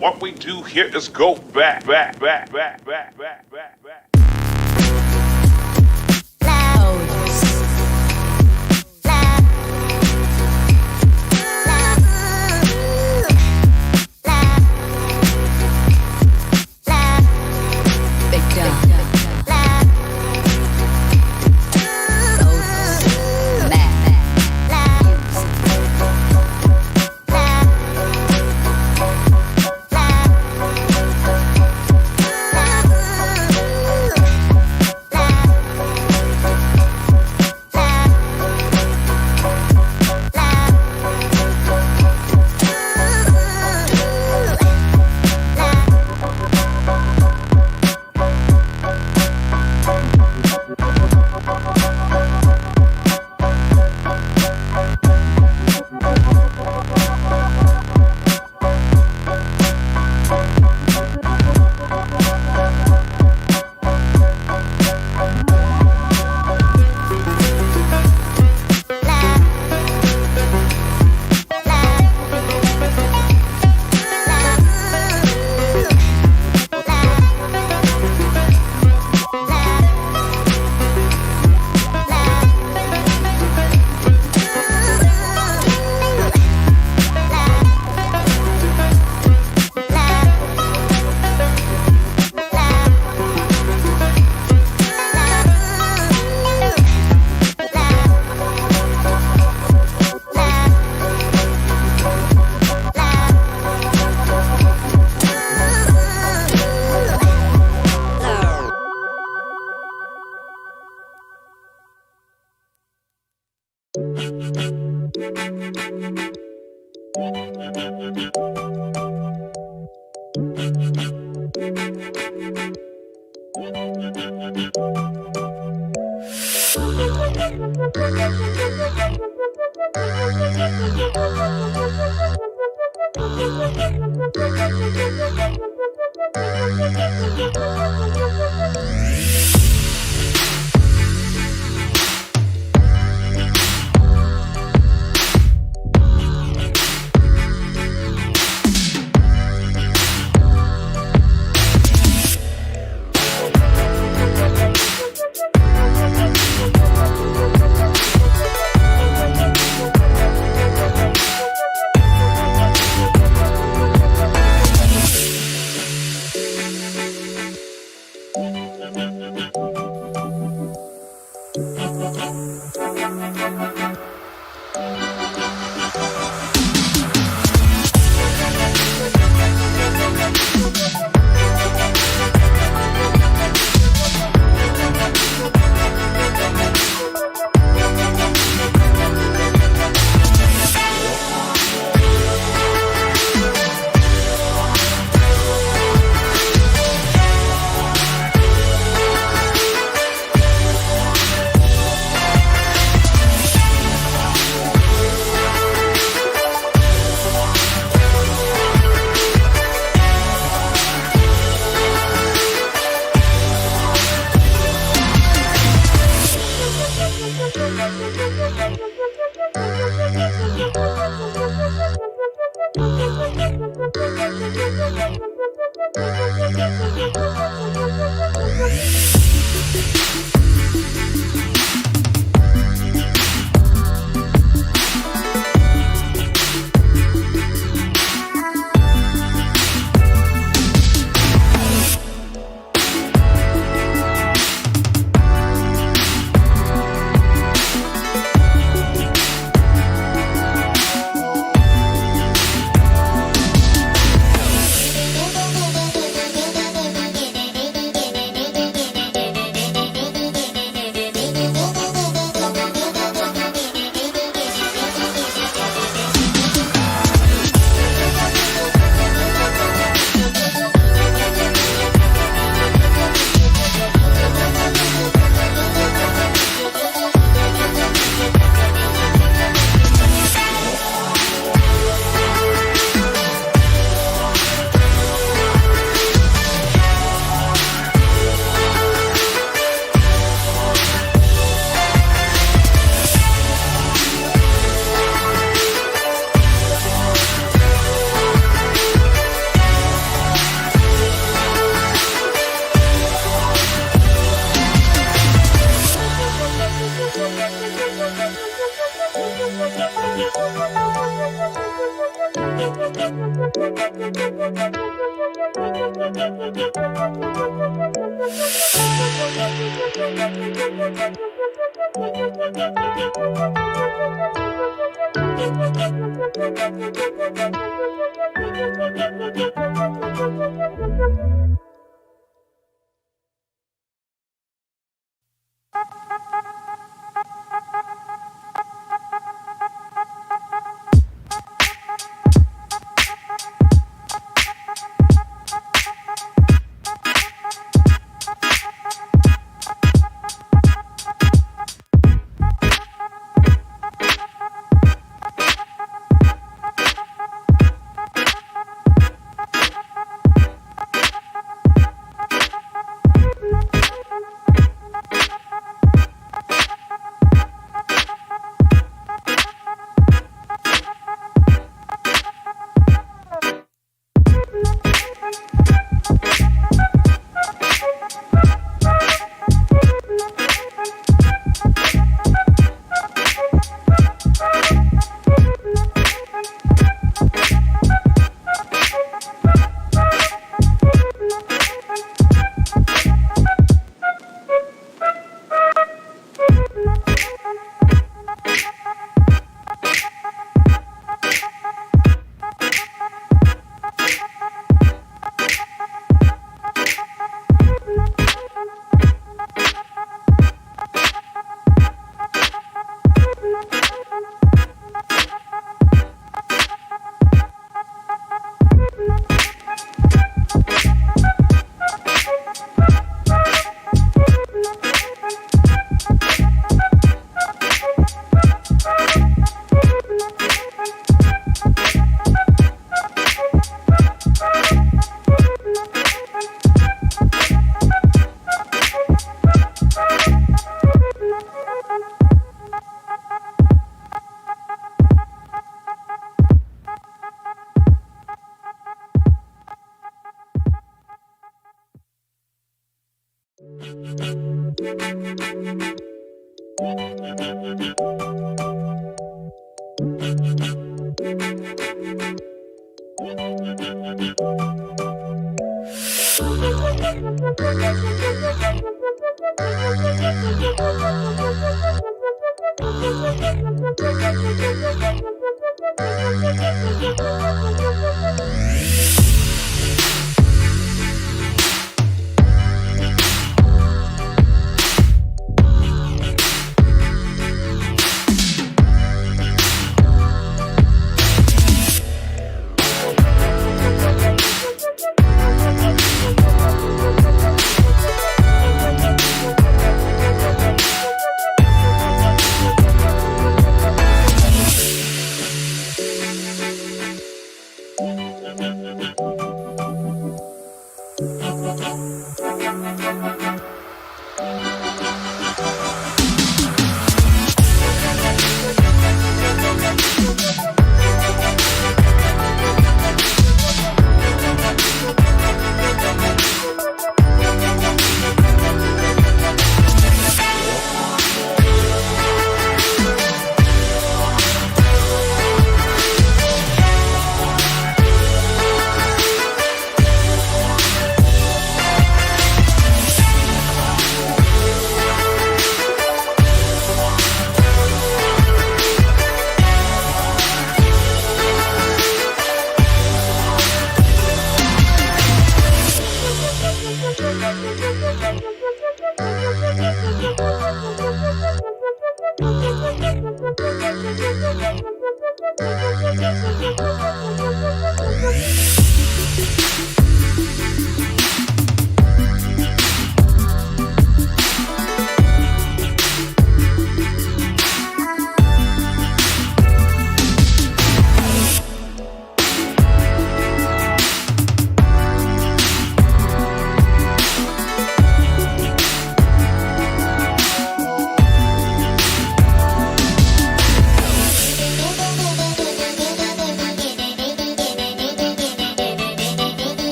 What we do here is go back, back, back, back, back, back, back, back.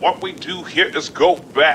What we do here is go back.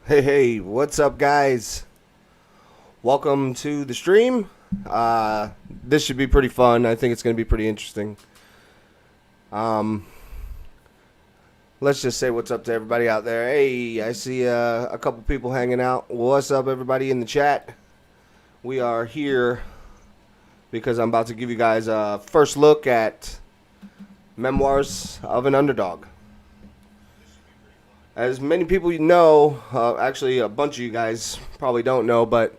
Hey, what's up, guys? Welcome to the stream. This should be pretty fun. I think it's going to be pretty interesting. Um, let's just say what's up to everybody out there. Hey, I see a couple people hanging out. What's up, everybody in the chat? We are here because I'm about to give you guys a first look at Memoirs of an Underdog. As many people you know, actually a bunch of you guys probably don't know, but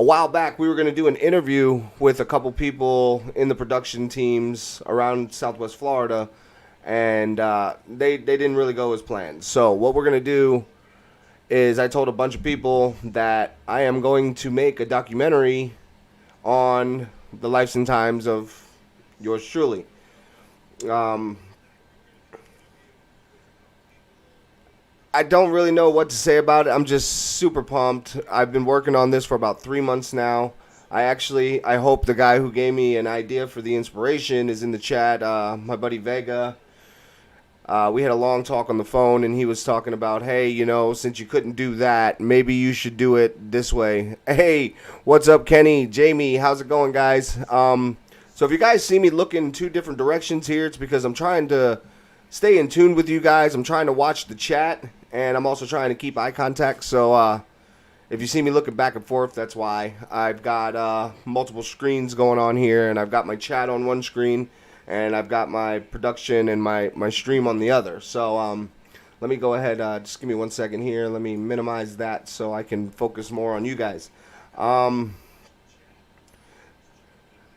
a while back we were going to do an interview with a couple people in the production teams around Southwest Florida, and they didn't really go as planned. So what we're going to do is I told a bunch of people that I am going to make a documentary on the lives and times of yours truly. I don't really know what to say about it. I'm just super pumped. I've been working on this for about 3 months now. I hope the guy who gave me an idea for the inspiration is in the chat. My buddy Vega. We had a long talk on the phone, and he was talking about, hey, since you couldn't do that, maybe you should do it this way. Hey, what's up, Kenny? Jamie, how's it going, guys? So if you guys see me looking two different directions here, it's because I'm trying to stay in tune with you guys. I'm trying to watch the chat, and I'm also trying to keep eye contact. So if you see me looking back and forth, that's why. I've got multiple screens going on here, and I've got my chat on one screen, and I've got my production and my stream on the other. So let me go ahead. Just give me 1 second here. Let me minimize that so I can focus more on you guys.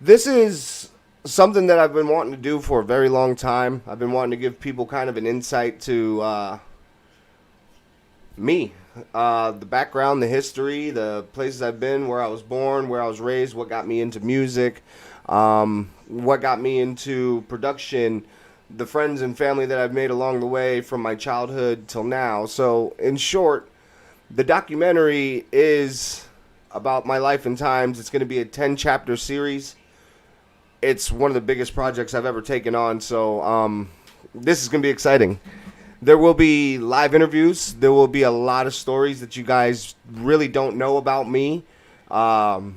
This is something that I've been wanting to do for a very long time. I've been wanting to give people kind of an insight to me, the background, the history, the places I've been, where I was born, where I was raised, what got me into music, what got me into production, the friends and family that I've made along the way from my childhood till now. So in short, the documentary is about my life and times. It's going to be a 10-chapter series. It's one of the biggest projects I've ever taken on, so this is going to be exciting. There will be live interviews. There will be a lot of stories that you guys really don't know about me. I'm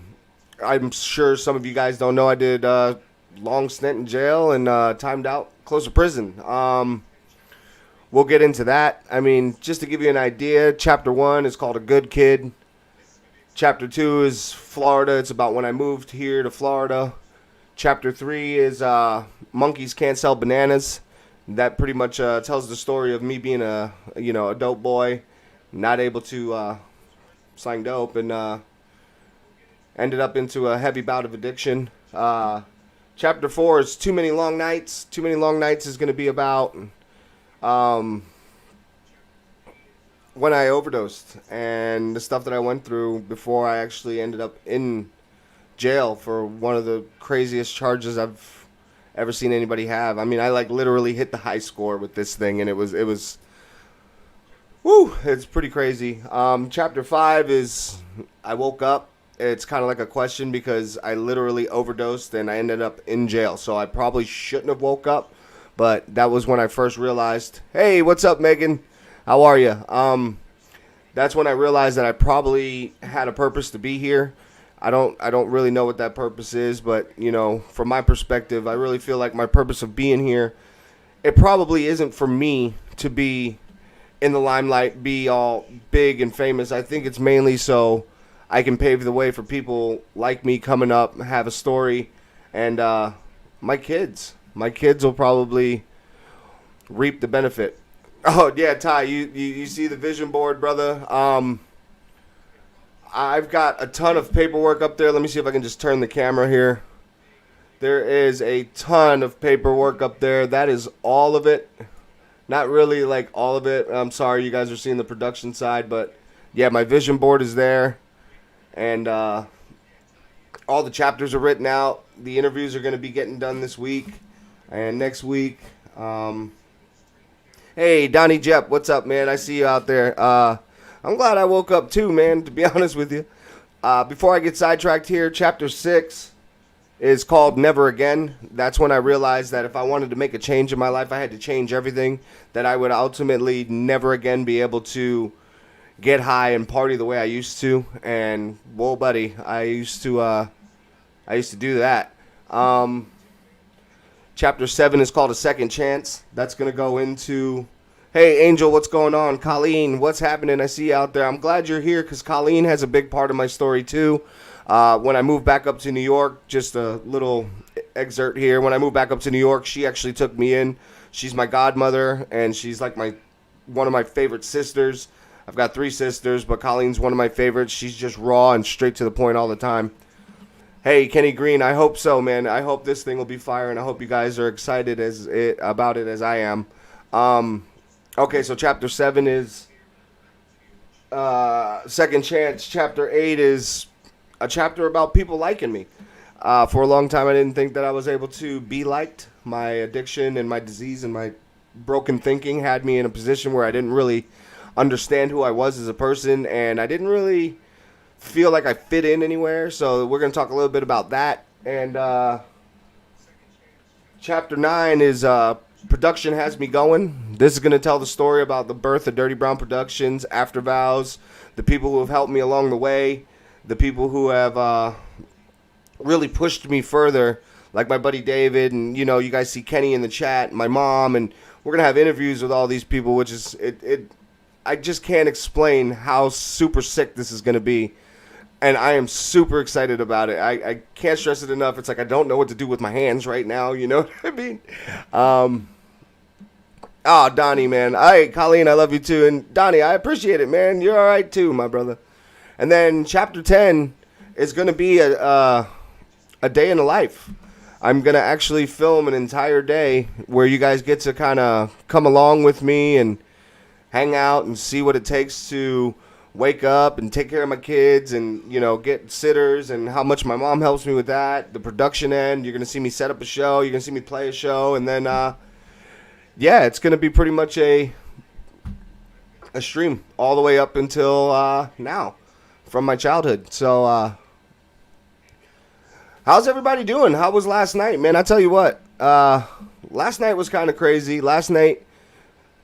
sure some of you guys don't know I did a long stint in jail and timed out close to prison. We'll get into that. I mean, just to give you an idea, Chapter 1 is called A Good Kid. Chapter 2 is Florida. It's about when I moved here to Florida. Chapter 3 is Monkeys Can't Sell Bananas. That pretty much tells the story of me being a dope boy, not able to slang dope, and ended up into a heavy bout of addiction. Chapter 4 is Too Many Long Nights. Too Many Long Nights is going to be about when I overdosed and the stuff that I went through before I actually ended up in jail for one of the craziest charges I've ever seen anybody have. I mean, I literally hit the high score with this thing, and it was it's pretty crazy. Chapter 5 is I woke up. It's kind of like a question because I literally overdosed and I ended up in jail. So I probably shouldn't have woke up, but that was when I first realized, hey, what's up, Megan? How are you? That's when I realized that I probably had a purpose to be here. I don't really know what that purpose is, but, from my perspective, I really feel like my purpose of being here, it probably isn't for me to be in the limelight, be all big and famous. I think it's mainly so I can pave the way for people like me coming up, have a story, and my kids will probably reap the benefit. Oh, yeah, Ty, you see the vision board, brother? I've got a ton of paperwork up there. Let me see if I can just turn the camera here. There is a ton of paperwork up there. That is all of it. Not really like all of it. I'm sorry you guys are seeing the production side, but yeah, my vision board is there. And all the chapters are written out. The interviews are going to be getting done this week and next week. Hey, Donnie Jepp, what's up, man? I see you out there. I'm glad I woke up too, man, to be honest with you. Before I get sidetracked here, Chapter 6 is called Never Again. That's when I realized that if I wanted to make a change in my life, I had to change everything, that I would ultimately never again be able to get high and party the way I used to. And whoa, buddy, I used to do that. Chapter 7 is called A Second Chance. That's going to go into, hey, Angel, what's going on? Colleen, what's happening? I see you out there. I'm glad you're here because Colleen has a big part of my story, too. When I moved back up to New York, just a little excerpt here. When I moved back up to New York, she actually took me in. She's my godmother, and she's like one of my favorite sisters. I've got 3 sisters, but Colleen's one of my favorites. She's just raw and straight to the point all the time. Hey, Kenny Green, I hope so, man. I hope this thing will be fire, and I hope you guys are excited about it as I am. Okay, so Chapter 7 is Second Chance. Chapter 8 is a chapter about people liking me. For a long time, I didn't think that I was able to be liked. My addiction and my disease and my broken thinking had me in a position where I didn't really understand who I was as a person, and I didn't really feel like I fit in anywhere. So we're going to talk a little bit about that. And Chapter 9 is Production Has Me Going. This is going to tell the story about the birth of Dirty Brown Productions, After Vows, the people who have helped me along the way, the people who have really pushed me further, like my buddy David, and you guys see Kenny in the chat, my mom, and we're going to have interviews with all these people, which is, I just can't explain how super sick this is going to be. And I am super excited about it. I can't stress it enough. It's like I don't know what to do with my hands right now. You know what I mean? Donnie, man. Hey, Colleen, I love you too. And Donnie, I appreciate it, man. You're all right too, my brother. And then Chapter 10 is going to be a day in the life. I'm going to actually film an entire day where you guys get to kind of come along with me and hang out and see what it takes to wake up and take care of my kids and, get sitters and how much my mom helps me with that. The production end, you're going to see me set up a show. You're going to see me play a show. And then, it's going to be pretty much a stream all the way up until now from my childhood. So, how's everybody doing? How was last night, man? I tell you what, last night was kind of crazy. Last night,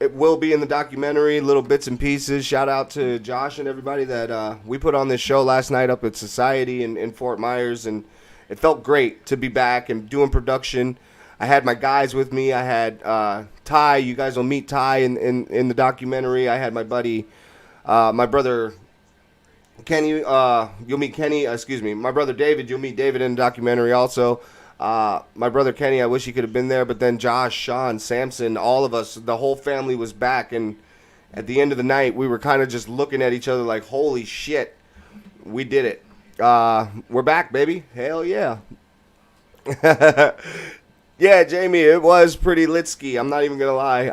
it will be in the documentary, little bits and pieces. Shout out to Josh and everybody that we put on this show last night up at Society in Fort Myers, and it felt great to be back and doing production. I had my guys with me. I had Ty. You guys will meet Ty in the documentary. I had my buddy, my brother Kenny. You'll meet Kenny. My brother David. You'll meet David in the documentary also. My brother Kenny, I wish he could have been there, but then Josh, Sean, Samson, all of us, the whole family was back, and at the end of the night, we were kind of just looking at each other like, holy shit, we did it. We're back, baby. Hell yeah. Yeah, Jamie, it was pretty litsky. I'm not even going to lie.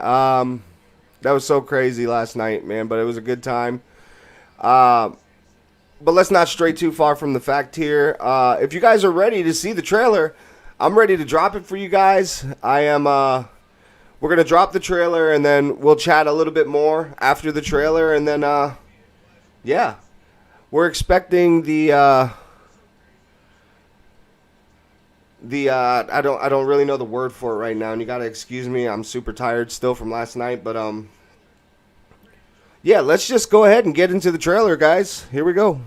That was so crazy last night, man, but it was a good time. But let's not stray too far from the fact here. If you guys are ready to see the trailer, I'm ready to drop it for you guys. I am, we're going to drop the trailer, and then we'll chat a little bit more after the trailer, and then, yeah. We're expecting I don't really know the word for it right now, and you got to excuse me. I'm super tired still from last night, but, yeah, let's just go ahead and get into the trailer, guys. Here we go.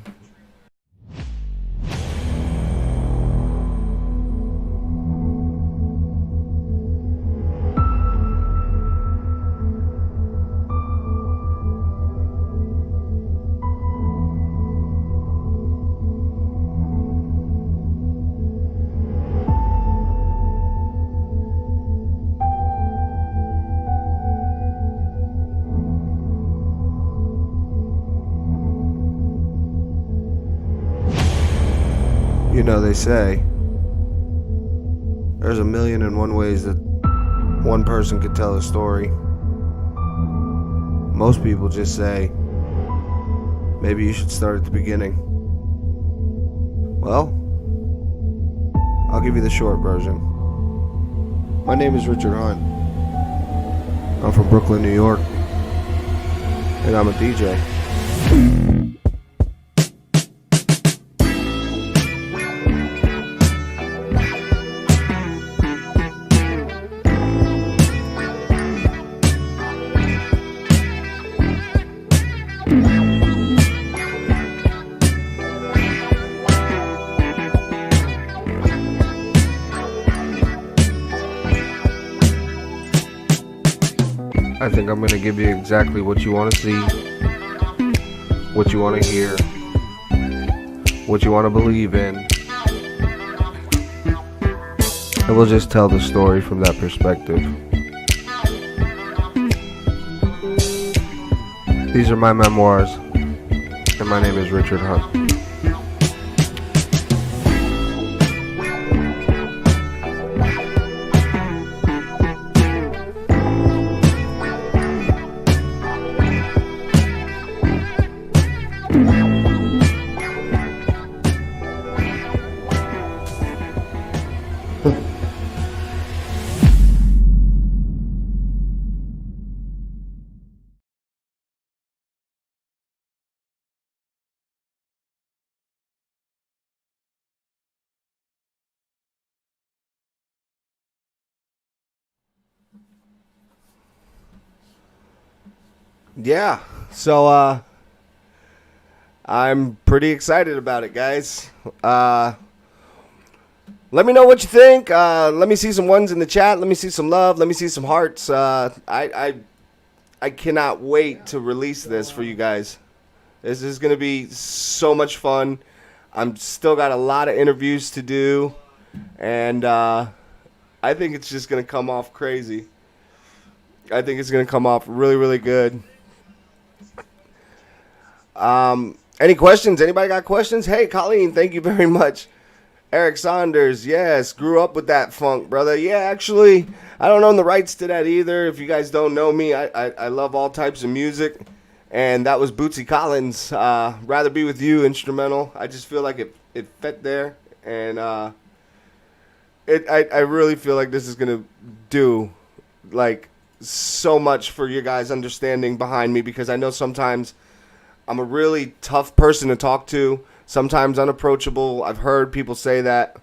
They say there's 1,000,001 ways that one person could tell a story. Most people just say, maybe you should start at the beginning. Well, I'll give you the short version. My name is Richard Hunt. I'm from Brooklyn, New York, and I'm a DJ. I think I'm going to give you exactly what you want to see, what you want to hear, what you want to believe in. And we'll just tell the story from that perspective. These are my memoirs, and my name is Richard Hunt. Yeah, so I'm pretty excited about it, guys. Let me know what you think. Let me see some ones in the chat. Let me see some love. Let me see some hearts. I cannot wait to release this for you guys. This is gonna be so much fun. I'm still got a lot of interviews to do, and I think it's just gonna come off crazy. I think it's gonna come off really, really good. Any questions? Anybody got questions? Hey, Colleen, thank you very much. Eric Saunders, yes, grew up with that funk, brother. Yeah, actually, I don't own the rights to that either. If you guys don't know me, I love all types of music, and that was Bootsy Collins. Rather Be With You, instrumental. I just feel like it fit there, and I really feel like this is gonna do like so much for you guys understanding behind me, because I know sometimes I'm a really tough person to talk to, sometimes unapproachable. I've heard people say that.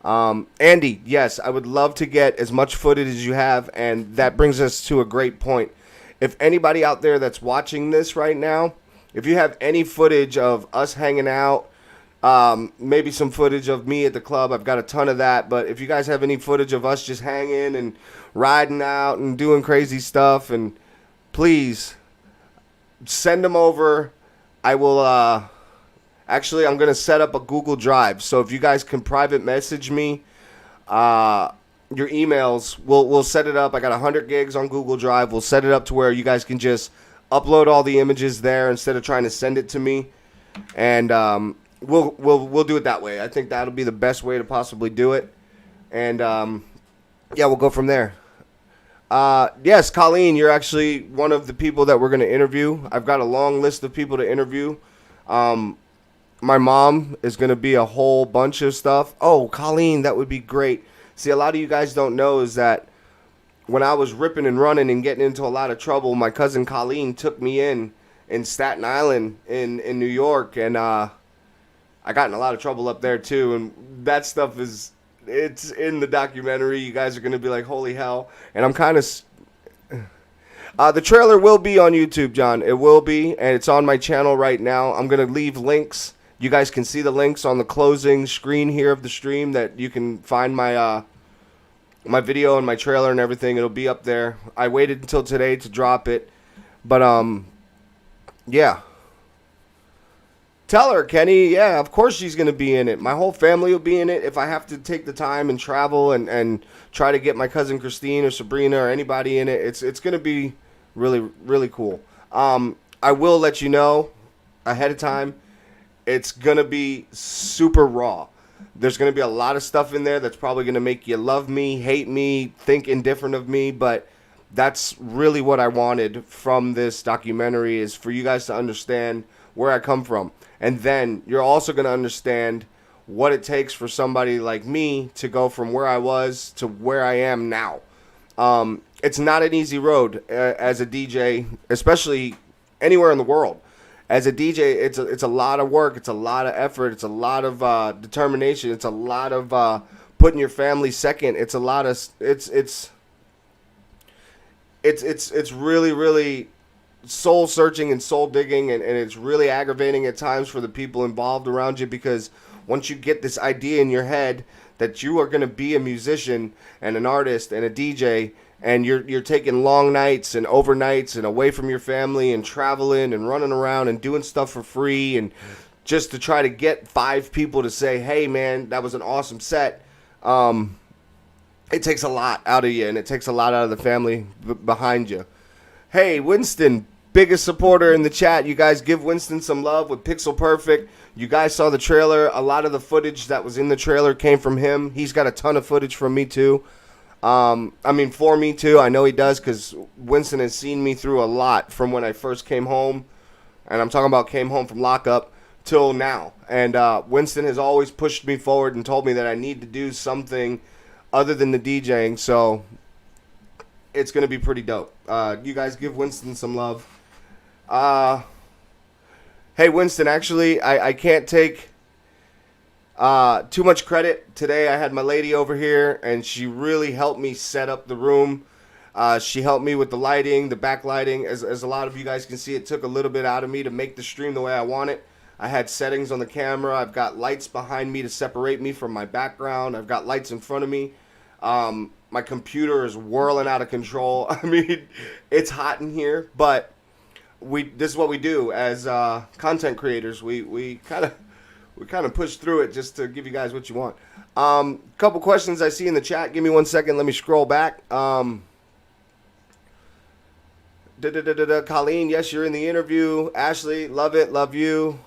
Andy, yes, I would love to get as much footage as you have, and that brings us to a great point. If anybody out there that's watching this right now, if you have any footage of us hanging out, maybe some footage of me at the club, I've got a ton of that, but if you guys have any footage of us just hanging and riding out and doing crazy stuff, and please send them over. I will, actually, I'm going to set up a Google Drive. So if you guys can private message me, your emails, we'll set it up. I got 100 gigs on Google Drive. We'll set it up to where you guys can just upload all the images there instead of trying to send it to me. And, we'll do it that way. I think that'll be the best way to possibly do it. And, yeah, we'll go from there. Yes, Colleen, you're actually one of the people that we're going to interview. I've got a long list of people to interview. My mom is going to be a whole bunch of stuff. Oh, Colleen, that would be great. See, a lot of you guys don't know is that when I was ripping and running and getting into a lot of trouble, my cousin Colleen took me in Staten Island in New York, and I got in a lot of trouble up there too, and that stuff it's in the documentary. You guys are going to be like, holy hell. And I'm kind of... the trailer will be on YouTube, John. It will be, and it's on my channel right now. I'm going to leave links. You guys can see the links on the closing screen here of the stream that you can find my my video and my trailer and everything. It'll be up there. I waited until today to drop it. But, yeah. Tell her, Kenny. Yeah, of course she's going to be in it. My whole family will be in it. If I have to take the time and travel and try to get my cousin Christine or Sabrina or anybody in it, it's going to be really, really cool. I will let you know ahead of time. It's going to be super raw. There's going to be a lot of stuff in there that's probably going to make you love me, hate me, think indifferent of me, but that's really what I wanted from this documentary, is for you guys to understand where I come from. And then you're also going to understand what it takes for somebody like me to go from where I was to where I am now. It's not an easy road as a DJ, especially anywhere in the world. As a DJ, it's a lot of work. It's a lot of effort. It's a lot of determination. It's a lot of putting your family second. It's a lot of it's really, really soul searching and soul digging, and it's really aggravating at times for the people involved around you, because once you get this idea in your head that you are going to be a musician and an artist and a DJ and you're taking long nights and overnights and away from your family and traveling and running around and doing stuff for free and just to try to get 5 people to say, hey, man, that was an awesome set, it takes a lot out of you, and it takes a lot out of the family behind you. Hey, Winston, biggest supporter in the chat. You guys give Winston some love with Pixel Perfect. You guys saw the trailer. A lot of the footage that was in the trailer came from him. He's got a ton of footage from me, too. For me, too. I know he does because Winston has seen me through a lot from when I first came home, and I'm talking about came home from lockup, till now. And Winston has always pushed me forward and told me that I need to do something other than the DJing, so it's going to be pretty dope. You guys give Winston some love. Hey, Winston, actually, I can't take too much credit. Today I had my lady over here, and she really helped me set up the room. She helped me with the lighting, the backlighting. As a lot of you guys can see, it took a little bit out of me to make the stream the way I want it. I had settings on the camera. I've got lights behind me to separate me from my background. I've got lights in front of me. My computer is whirling out of control. I mean, it's hot in here, but this is what we do as content creators. We kind of push through it just to give you guys what you want. Couple questions I see in the chat. Give me 1 second. Let me scroll back. Colleen, yes, you're in the interview. Ashley, love it, love you.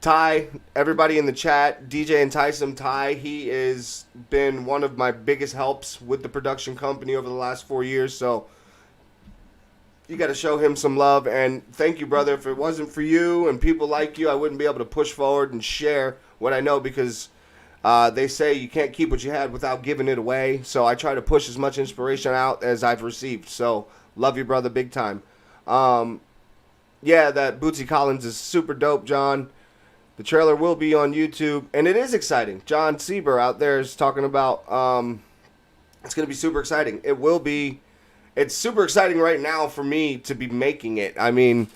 Ty, everybody in the chat, DJ and Tyson, Ty, he has been one of my biggest helps with the production company over the last 4 years, so you got to show him some love, and thank you, brother. If it wasn't for you and people like you, I wouldn't be able to push forward and share what I know, because they say you can't keep what you had without giving it away, so I try to push as much inspiration out as I've received, so love you, brother, big time. Yeah, that Bootsy Collins is super dope, John. The trailer will be on YouTube, and it is exciting. John Sieber out there is talking about it's going to be super exciting. It will be. It's super exciting right now for me to be making it. I mean,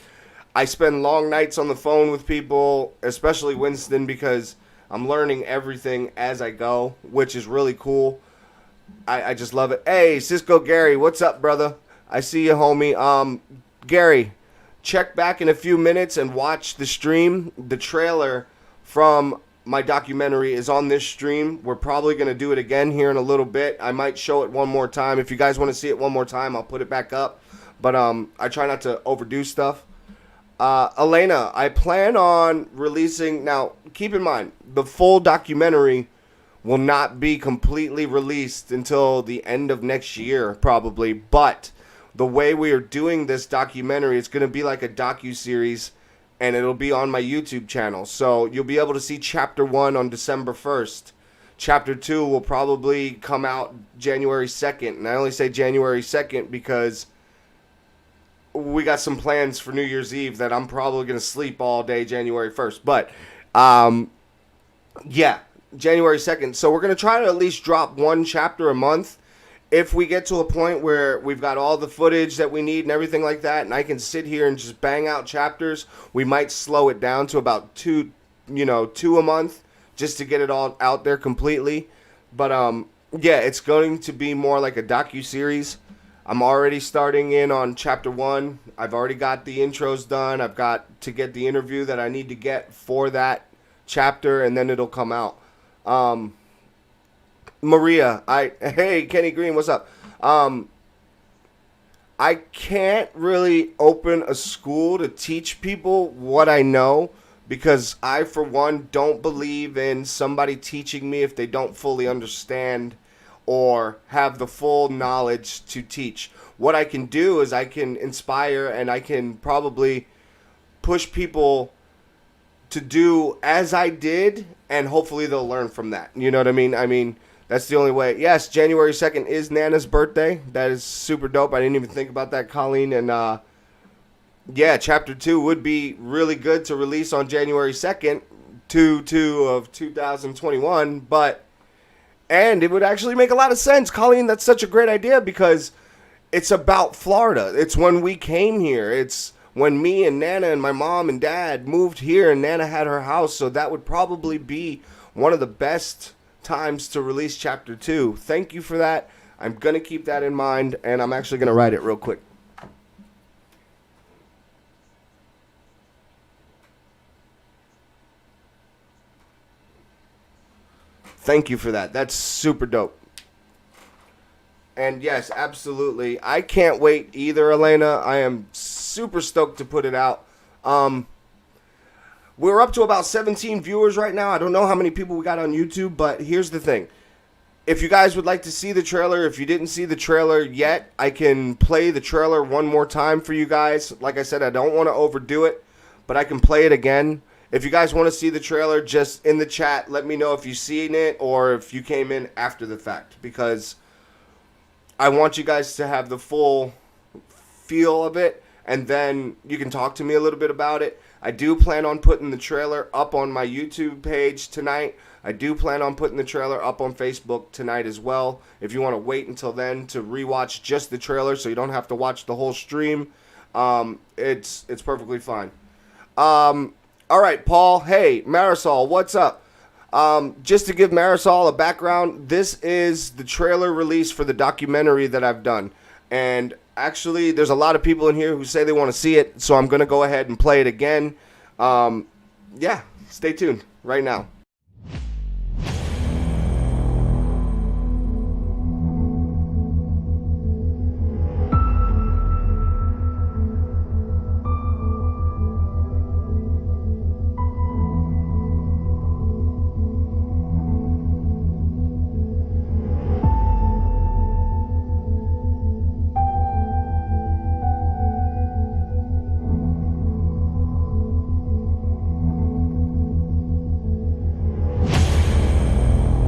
I spend long nights on the phone with people, especially Winston, because I'm learning everything as I go, which is really cool. I just love it. Hey, Cisco Gary, what's up, brother? I see you, homie. Gary, check back in a few minutes and watch the stream. The trailer from my documentary is on this stream. We're probably going to do it again here in a little bit. I might show it one more time. If you guys want to see it one more time, I'll put it back up. But I try not to overdo stuff. Elena, I plan on releasing... Now, keep in mind, the full documentary will not be completely released until the end of next year, probably. But the way we are doing this documentary, it's going to be like a docu-series, and it'll be on my YouTube channel. So you'll be able to see Chapter 1 on December 1st. Chapter 2 will probably come out January 2nd. And I only say January 2nd because we got some plans for New Year's Eve that I'm probably going to sleep all day January 1st. But, yeah, January 2nd. So we're going to try to at least drop one chapter a month. If we get to a point where we've got all the footage that we need and everything like that, and I can sit here and just bang out chapters, we might slow it down to about two a month, just to get it all out there completely. But yeah, it's going to be more like a docu-series. I'm already starting in on Chapter 1. I've already got the intros done. I've got to get the interview that I need to get for that chapter, and then it'll come out. Maria, hey, Kenny Green, what's up? I can't really open a school to teach people what I know, because I, for one, don't believe in somebody teaching me if they don't fully understand or have the full knowledge to teach. What I can do is I can inspire, and I can probably push people to do as I did, and hopefully they'll learn from that. You know what I mean? That's the only way. Yes, January 2nd is Nana's birthday. That is super dope. I didn't even think about that, Colleen. And, yeah, Chapter 2 would be really good to release on January 2nd, 2 of 2021. And it would actually make a lot of sense. Colleen, that's such a great idea, because it's about Florida. It's when we came here. It's when me and Nana and my mom and dad moved here, and Nana had her house. So that would probably be one of the best times to release Chapter 2. Thank you for that. I'm going to keep that in mind, and I'm actually going to write it real quick. Thank you for that. That's super dope. And yes, absolutely. I can't wait either, Elena. I am super stoked to put it out. We're up to about 17 viewers right now. I don't know how many people we got on YouTube, but here's the thing. If you guys would like to see the trailer, if you didn't see the trailer yet, I can play the trailer one more time for you guys. Like I said, I don't want to overdo it, but I can play it again. If you guys want to see the trailer, just in the chat, let me know if you've seen it or if you came in after the fact, because I want you guys to have the full feel of it, and then you can talk to me a little bit about it. I do plan on putting the trailer up on my YouTube page tonight. I do plan on putting the trailer up on Facebook tonight as well. If you want to wait until then to rewatch just the trailer so you don't have to watch the whole stream, it's perfectly fine. All right, Paul. Hey, Marisol, what's up? Just to give Marisol a background, this is the trailer release for the documentary that I've done. And actually, there's a lot of people in here who say they want to see it, so I'm going to go ahead and play it again. Yeah, stay tuned right now.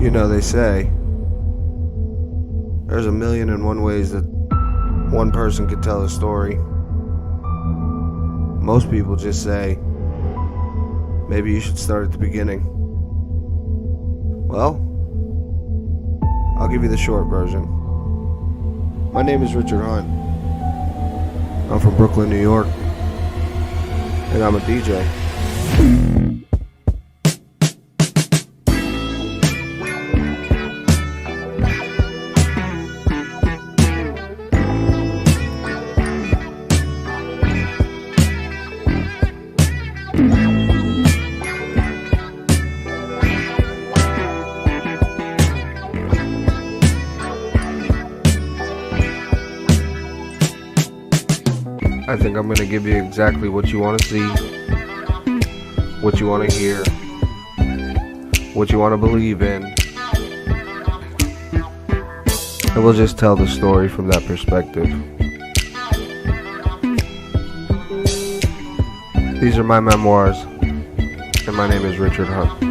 You know, they say there's 1,000,001 ways that one person could tell a story. Most people just say, maybe you should start at the beginning. Well, I'll give you the short version. My name is Richard Hunt. I'm from Brooklyn, New York, and I'm a DJ. I think I'm going to give you exactly what you want to see, what you want to hear, what you want to believe in. And we'll just tell the story from that perspective. These are my memoirs, and my name is Richard Hunt.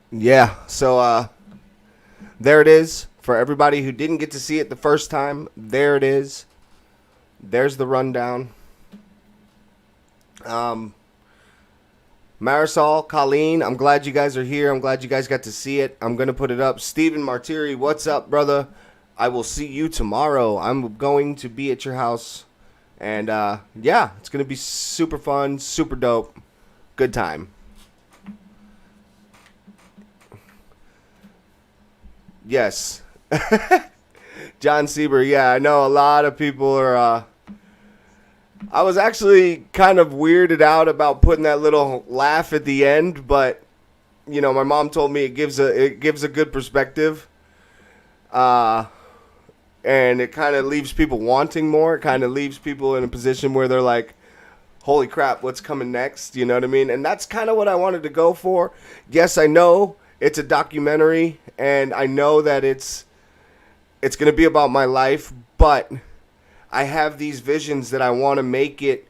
Yeah, so there it is. For everybody who didn't get to see it the first time, there it is. There's the rundown. Marisol, Colleen, I'm glad you guys are here. I'm glad you guys got to see it. I'm going to put it up. Stephen Martiri, what's up, brother? I will see you tomorrow. I'm going to be at your house. And, yeah, it's going to be super fun, super dope. Good time. Yes. John Sieber, yeah, I know a lot of people are, I was actually kind of weirded out about putting that little laugh at the end, but, you know, my mom told me it gives a good perspective, and it kind of leaves people wanting more. It kind of leaves people in a position where they're like, holy crap, what's coming next? You know what I mean? And that's kind of what I wanted to go for. Yes, I know it's a documentary, and I know that it's going to be about my life, but I have these visions that I want to make it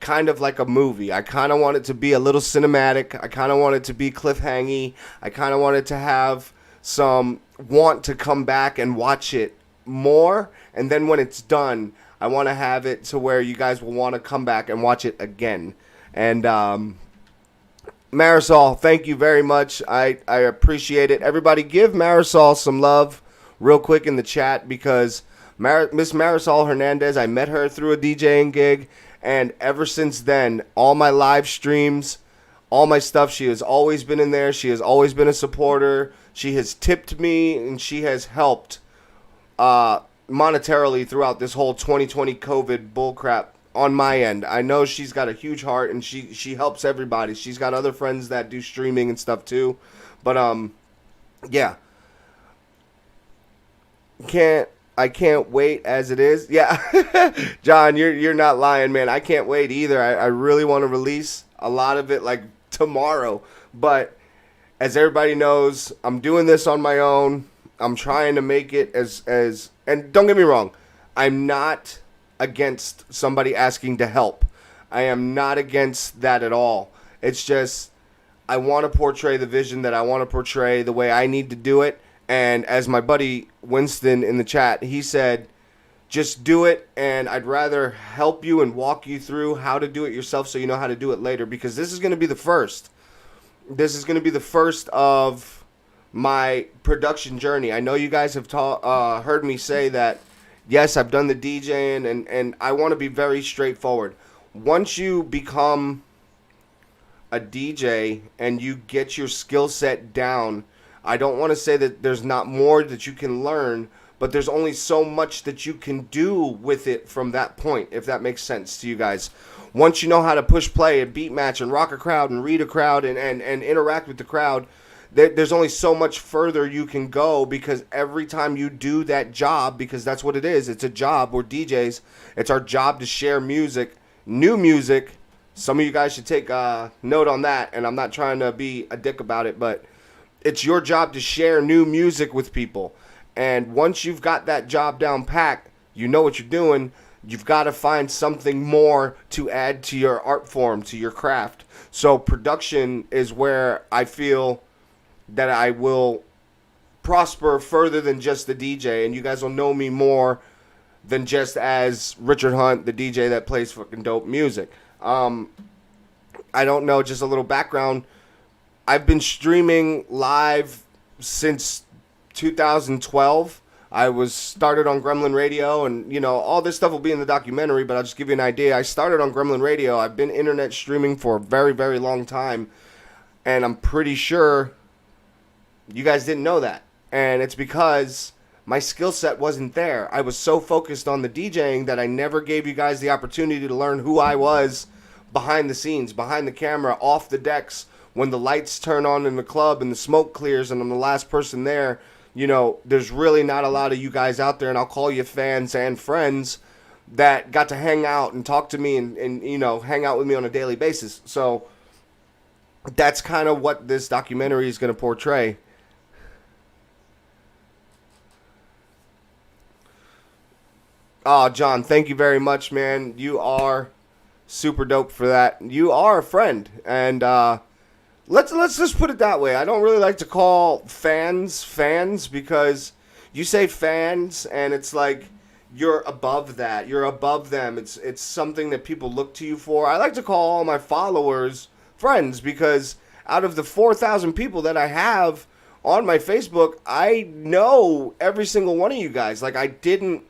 kind of like a movie. I kind of want it to be a little cinematic. I kind of want it to be cliffhangy. I kind of want it to have some want to come back and watch it more. And then when it's done, I want to have it to where you guys will want to come back and watch it again. And Marisol, thank you very much. I appreciate it. Everybody give Marisol some love real quick in the chat, because Miss Marisol Hernandez, I met her through a DJing gig, and ever since then, all my live streams, all my stuff, she has always been in there. She has always been a supporter. She has tipped me, and she has helped monetarily throughout this whole 2020 COVID bullcrap on my end. I know she's got a huge heart, and she helps everybody. She's got other friends that do streaming and stuff too. But yeah. I can't wait as it is. Yeah. John, you're not lying, man. I can't wait either. I really want to release a lot of it like tomorrow. But as everybody knows, I'm doing this on my own. I'm trying to make it as and don't get me wrong, I'm not against somebody asking to help. I am not against that at all. It's just I want to portray the vision that I want to portray the way I need to do it. And as my buddy Winston in the chat, he said, just do it, and I'd rather help you and walk you through how to do it yourself so you know how to do it later, because this is going to be the first. This is going to be the first of my production journey. I know you guys have heard me say that, yes, I've done the DJing, and I want to be very straightforward. Once you become a DJ and you get your skill set down, I don't want to say that there's not more that you can learn, but there's only so much that you can do with it from that point, if that makes sense to you guys. Once you know how to push play and beat match and rock a crowd and read a crowd and interact with the crowd, there's only so much further you can go, because every time you do that job, because that's what it is, it's a job. We're DJs. It's our job to share music, new music. Some of you guys should take note on that, and I'm not trying to be a dick about it, but it's your job to share new music with people. And once you've got that job down packed, you know what you're doing. You've got to find something more to add to your art form, to your craft. So production is where I feel that I will prosper further than just the DJ. And you guys will know me more than just as Richard Hunt, the DJ that plays fucking dope music. I don't know, just a little background. I've been streaming live since 2012. I was started on Gremlin Radio, and you know, all this stuff will be in the documentary, but I'll just give you an idea. I started on Gremlin Radio. I've been internet streaming for a very, very long time, and I'm pretty sure you guys didn't know that. And it's because my skill set wasn't there. I was so focused on the DJing that I never gave you guys the opportunity to learn who I was behind the scenes, behind the camera, off the decks. When the lights turn on in the club and the smoke clears and I'm the last person there, you know, there's really not a lot of you guys out there, and I'll call you fans and friends, that got to hang out and talk to me and you know, hang out with me on a daily basis. So that's kind of what this documentary is going to portray. Oh, John, thank you very much, man. You are super dope for that. You are a friend, and Let's just put it that way. I don't really like to call fans because you say fans and it's like you're above that. You're above them. It's something that people look to you for. I like to call all my followers friends, because out of the 4,000 people that I have on my Facebook, I know every single one of you guys. Like, I didn't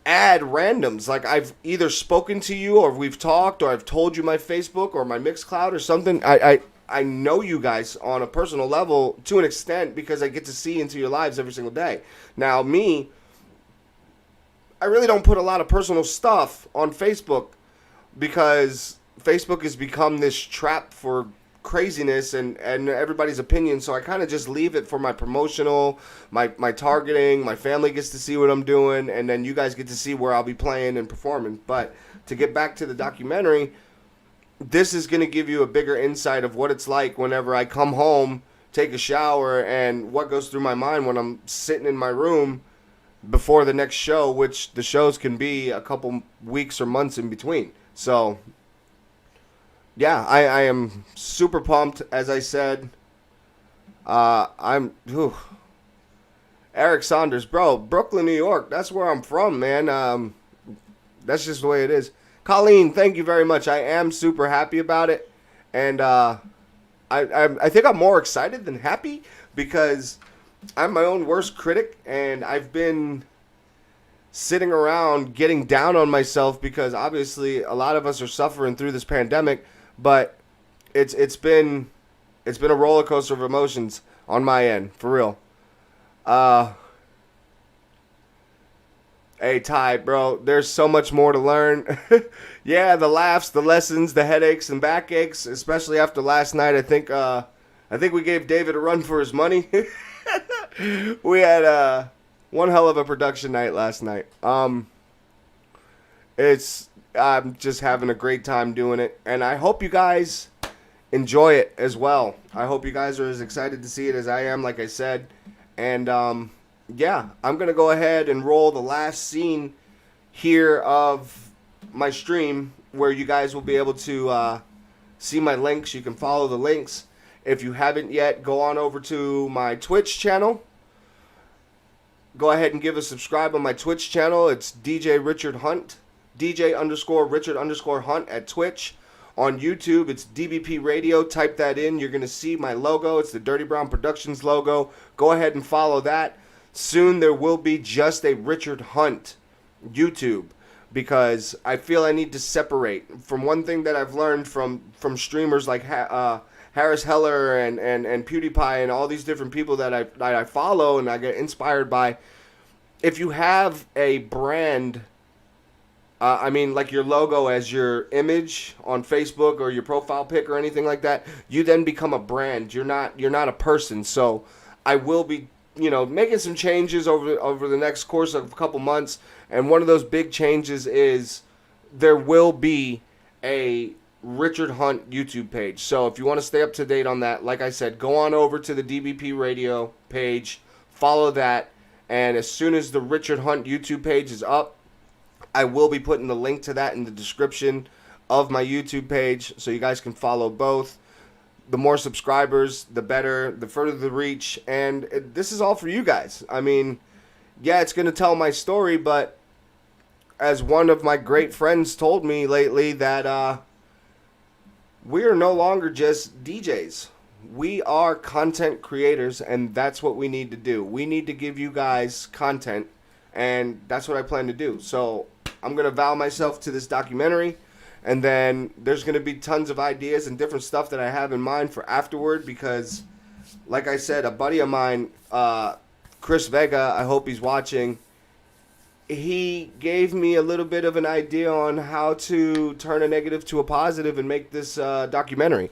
add randoms. Like, I've either spoken to you, or we've talked, or I've told you my Facebook or my Mixcloud or something. I know you guys on a personal level to an extent, because I get to see into your lives every single day. Now, me, I really don't put a lot of personal stuff on Facebook, because Facebook has become this trap for craziness and everybody's opinion. So I kind of just leave it for my promotional, my targeting. My family gets to see what I'm doing, and then you guys get to see where I'll be playing and performing. But to get back to the documentary, this is going to give you a bigger insight of what it's like whenever I come home, take a shower, and what goes through my mind when I'm sitting in my room before the next show, which the shows can be a couple weeks or months in between. So, yeah, I am super pumped. As I said, I'm Eric Saunders, bro. Brooklyn, New York. That's where I'm from, man. That's just the way it is. Colleen, thank you very much. I am super happy about it, and I think I'm more excited than happy because I'm my own worst critic, and I've been sitting around getting down on myself because obviously a lot of us are suffering through this pandemic, but it's been a roller coaster of emotions on my end, for real. Uh Hey Ty, bro, there's so much more to learn. Yeah, the laughs, the lessons, the headaches and backaches, especially after last night. I think we gave David a run for his money. We had one hell of a production night last night. It's I'm just having a great time doing it, and I hope you guys enjoy it as well. I hope you guys are as excited to see it as I am, like I said. And yeah, I'm gonna go ahead and roll the last scene here of my stream, where you guys will be able to see my links. You can follow the links. If you haven't yet, go on over to my Twitch channel. Go ahead and give a subscribe on my Twitch channel. It's DJ Richard Hunt. DJ underscore Richard underscore Hunt at Twitch. On YouTube, it's DBP Radio. Type that in. You're going to see my logo. It's the Dirty Brown Productions logo. Go ahead and follow that. Soon there will be just a Richard Hunt YouTube, because I feel I need to separate from one thing that I've learned from streamers like Harris Heller and PewDiePie and all these different people that I follow and I get inspired by. If you have a brand, I mean, like your logo as your image on Facebook or your profile pic or anything like that, you then become a brand. You're not a person. So I will be, making some changes over the next course of a couple months. And one of those big changes is there will be a Richard Hunt YouTube page. So if you want to stay up to date on that, like I said, go on over to the DBP Radio page, follow that, and as soon as the Richard Hunt YouTube page is up, I will be putting the link to that in the description of my YouTube page, so you guys can follow both. The more subscribers, the better, the further the reach, and this is all for you guys. I mean, yeah, it's going to tell my story, but as one of my great friends told me lately, that we are no longer just DJs. We are content creators, and that's what we need to do. We need to give you guys content, and that's what I plan to do. So I'm going to vow myself to this documentary, and then there's going to be tons of ideas and different stuff that I have in mind for afterward, because, like I said, a buddy of mine, Chris Vega, I hope he's watching, he gave me a little bit of an idea on how to turn a negative to a positive and make this documentary.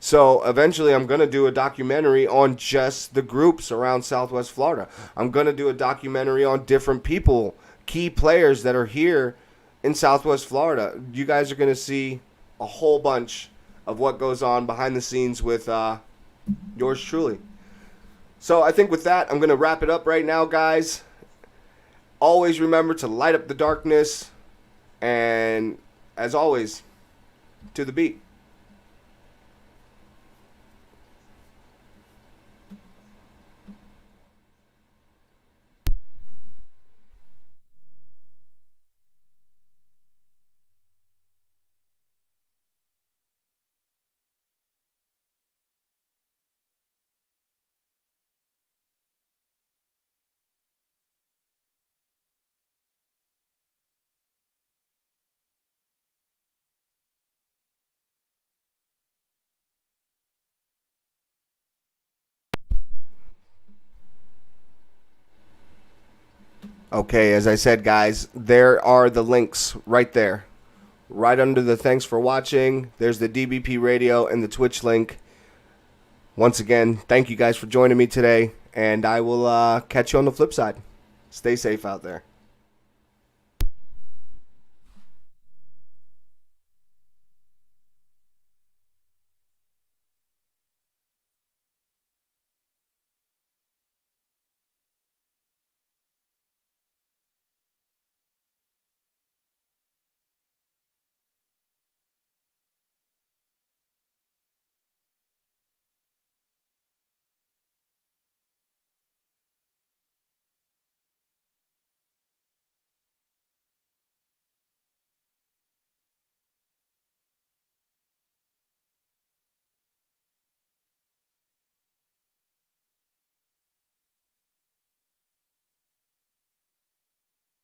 So eventually I'm going to do a documentary on just the groups around Southwest Florida. I'm going to do a documentary on different people, key players that are here in Southwest Florida. You guys are going to see a whole bunch of what goes on behind the scenes with yours truly. So I think with that, I'm going to wrap it up right now, guys. Always remember to light up the darkness, and as always, to the beat. Okay, as I said, guys, there are the links right there. Right under the thanks for watching, there's the DBP Radio and the Twitch link. Once again, thank you guys for joining me today, and I will catch you on the flip side. Stay safe out there.